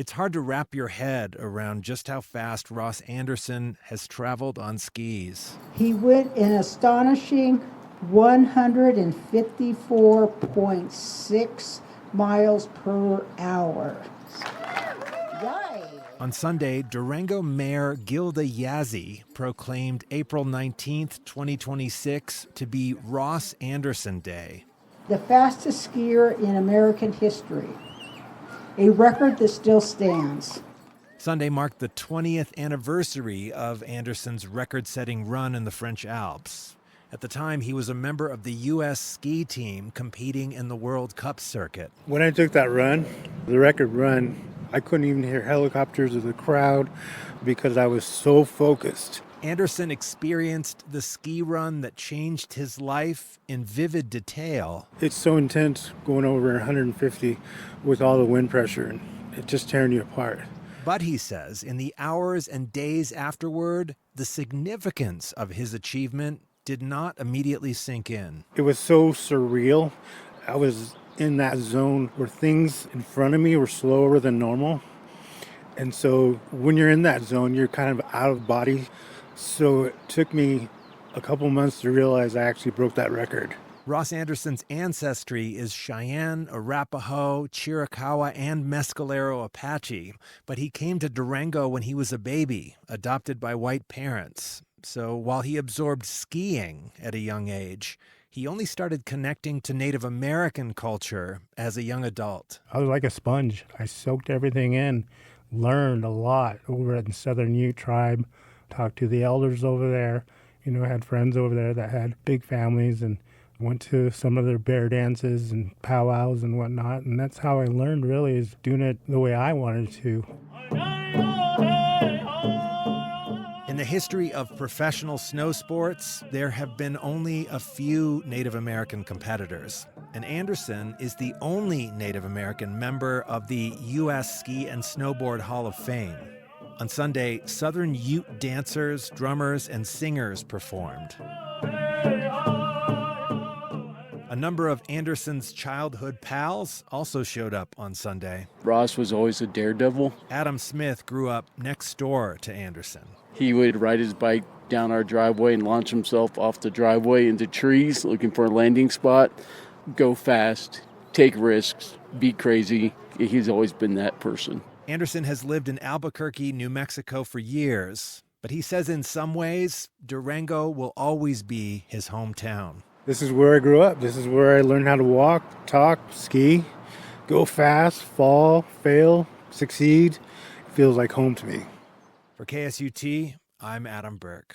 It's hard to wrap your head around just how fast Ross Anderson has traveled on skis. He went an astonishing 154.6 miles per hour. Yay! On Sunday, Durango Mayor Gilda Yazzie proclaimed April 19th, 2026 to be Ross Anderson Day. The fastest skier in American history, a record that still stands. Sunday marked the 20th anniversary of Anderson's record-setting run in the French Alps. At the time, he was a member of the U.S. ski team competing in the World Cup circuit. When I took that run, the record run, I couldn't even hear helicopters or the crowd because I was so focused. Anderson experienced the ski run that changed his life in vivid detail. It's so intense going over 150 with all the wind pressure, and it's just tearing you apart. But he says in the hours and days afterward, the significance of his achievement did not immediately sink in. It was so surreal. I was in that zone where things in front of me were slower than normal. And so when you're in that zone, you're kind of out of body. So it took me a couple months to realize I actually broke that record. Ross Anderson's ancestry is Cheyenne, Arapaho, Chiricahua, and Mescalero Apache, but he came to Durango when he was a baby, adopted by white parents. So while he absorbed skiing at a young age, he only started connecting to Native American culture as a young adult. I was like a sponge. I soaked everything in, learned a lot over at the Southern Ute tribe, talked to the elders over there. I had friends over there that had big families and went to some of their bear dances and powwows and whatnot. And that's how I learned, really, is doing it the way I wanted to. In the history of professional snow sports, there have been only a few Native American competitors, and Anderson is the only Native American member of the U.S. Ski and Snowboard Hall of Fame. On Sunday, Southern Ute dancers, drummers, and singers performed. A number of Anderson's childhood pals also showed up on Sunday. Ross was always a daredevil. Adam Smith grew up next door to Anderson. He would ride his bike down our driveway and launch himself off the driveway into trees looking for a landing spot, go fast, take risks, be crazy. He's always been that person. Anderson has lived in Albuquerque, New Mexico for years, but he says in some ways, Durango will always be his hometown. This is where I grew up. This is where I learned how to walk, talk, ski, go fast, fall, fail, succeed. It feels like home to me. For KSUT, I'm Adam Burke.